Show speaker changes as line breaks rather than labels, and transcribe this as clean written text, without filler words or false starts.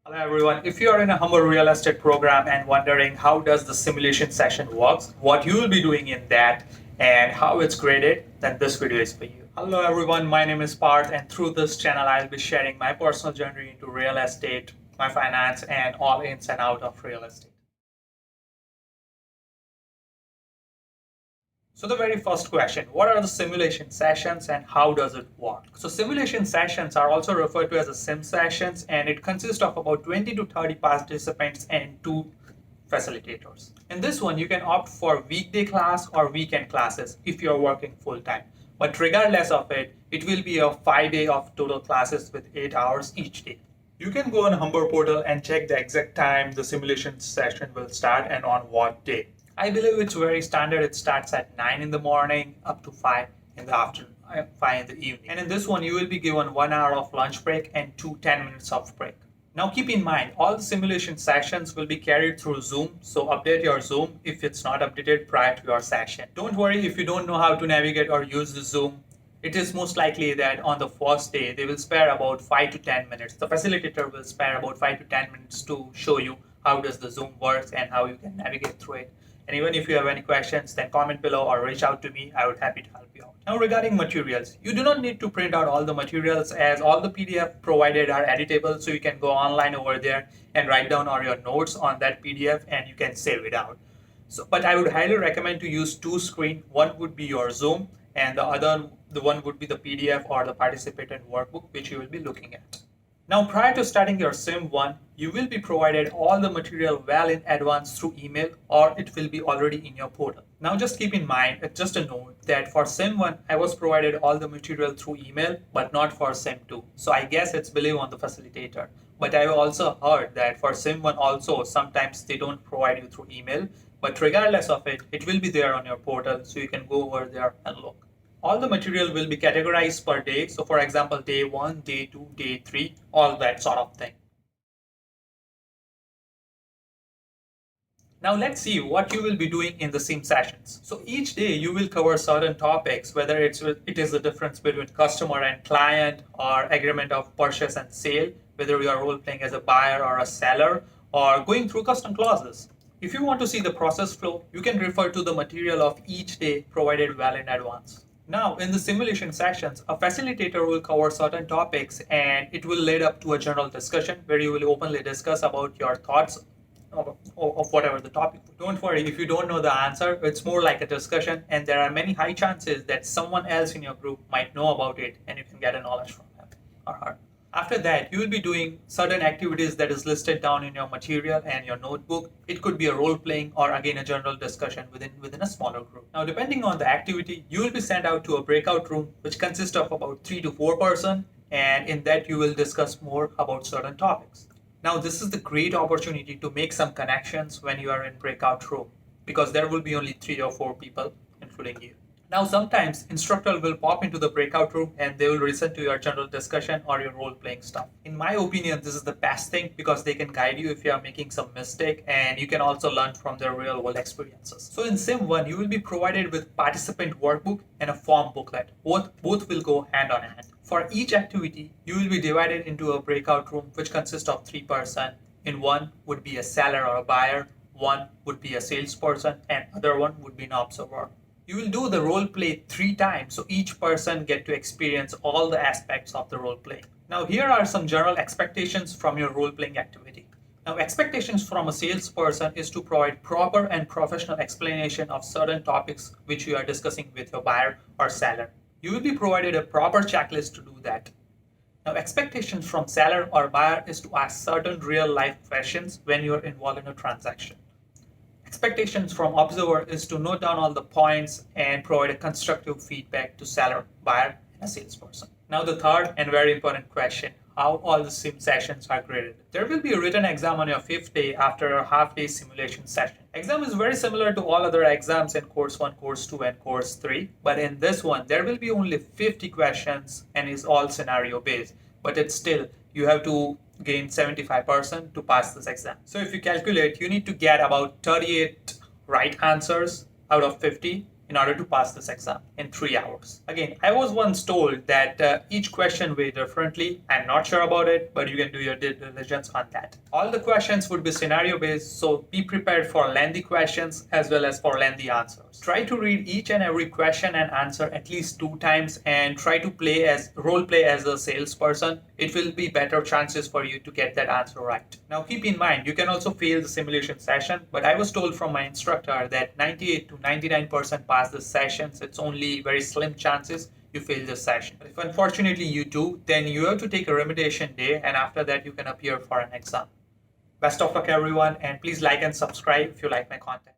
Hello everyone. If you are in a Humber real estate program and wondering how does the simulation session works, what you will be doing in that and how it's graded, then this video is for you. Hello everyone, my name is Parth and through this channel I'll be sharing my personal journey into real estate, my finance and all ins and out of real estate. So the very first question, what are the simulation sessions and how does it work? So simulation sessions are also referred to as the sim sessions and it consists of about 20 to 30 participants and 2 facilitators. In this one, you can opt for weekday class or weekend classes if you're working full time. But regardless of it, it will be a 5 day of total classes with 8 hours each day. You can go on Humber portal and check the exact time the simulation session will start and on what day. I believe it's very standard. It starts at 9 in the morning up to 5 in the afternoon, 5 in the evening. And in this one, you will be given 1 hour of lunch break and 10 minutes of break. Now keep in mind, all the simulation sessions will be carried through Zoom, so update your Zoom if it's not updated prior to your session. Don't worry if you don't know how to navigate or use the Zoom. It is most likely that on the first day, they will spare about 5 to 10 minutes. The facilitator will spare about 5 to 10 minutes to show you how does the Zoom works and how you can navigate through it. And even if you have any questions, then comment below or reach out to me. I would be happy to help you out. Now regarding materials, you do not need to print out all the materials as all the PDF provided are editable. So you can go online over there and write down all your notes on that PDF and you can save it out. But I would highly recommend to use 2 screens. One would be your Zoom and the one would be the PDF or the participant workbook which you will be looking at. Now, prior to starting your Sim 1, you will be provided all the material well in advance through email or it will be already in your portal. Now, just keep in mind, just a note that for Sim 1, I was provided all the material through email, but not for Sim 2. So I guess it's believe on the facilitator. But I also heard that for Sim 1 also, sometimes they don't provide you through email. But regardless of it, it will be there on your portal. So you can go over there and look. All the material will be categorized per day. So for example, day 1, day 2, day 3, all that sort of thing. Now let's see what you will be doing in the sim sessions. So each day you will cover certain topics, whether it is the difference between customer and client or agreement of purchase and sale, whether you are role playing as a buyer or a seller or going through custom clauses. If you want to see the process flow, you can refer to the material of each day provided well in advance. Now, in the simulation sessions, a facilitator will cover certain topics and it will lead up to a general discussion where you will openly discuss about your thoughts of whatever the topic. Don't worry, if you don't know the answer, it's more like a discussion and there are many high chances that someone else in your group might know about it and you can get a knowledge from him or her. After that, you will be doing certain activities that is listed down in your material and your notebook. It could be a role playing or again a general discussion within a smaller group. Now, depending on the activity, you will be sent out to a breakout room which consists of about 3 to 4 persons, and in that you will discuss more about certain topics. Now, this is the great opportunity to make some connections when you are in breakout room because there will be only 3 or 4 people, including you. Now, sometimes instructor will pop into the breakout room and they will listen to your general discussion or your role-playing stuff. In my opinion, this is the best thing because they can guide you if you are making some mistake and you can also learn from their real-world experiences. So in Sim 1, you will be provided with participant workbook and a form booklet. Both will go hand on hand. For each activity, you will be divided into a breakout room which consists of 3 persons. In one would be a seller or a buyer, one would be a salesperson, and other one would be an observer. You will do the role play 3 times, so each person get to experience all the aspects of the role play. Now here are some general expectations from your role playing activity. Now expectations from a salesperson is to provide proper and professional explanation of certain topics which you are discussing with your buyer or seller. You will be provided a proper checklist to do that. Now expectations from seller or buyer is to ask certain real life questions when you are involved in a transaction. Expectations from observer is to note down all the points and provide a constructive feedback to seller, buyer, and a salesperson. Now the third and very important question, how all the sim sessions are graded. There will be a written exam on your 5th day after a half-day simulation session. Exam is very similar to all other exams in course 1, course 2, and course 3, but in this one, there will be only 50 questions and is all scenario based, but it's still, you have to gain 75% to pass this exam. So if you calculate, you need to get about 38 right answers out of 50 in order to pass this exam in 3 hours. Again, I was once told that each question weighs differently. I'm not sure about it, but you can do your due diligence on that. All the questions would be scenario based, so be prepared for lengthy questions as well as for lengthy answers. Try to read each and every question and answer at least 2 times and try to role play as a salesperson. It will be better chances for you to get that answer right. Now keep in mind, you can also fail the simulation session, but I was told from my instructor that 98 to 99% pass the sessions. It's only very slim chances you fail the session. But if unfortunately you do, then you have to take a remediation day, and after that you can appear for an exam. Best of luck everyone, and please like and subscribe if you like my content.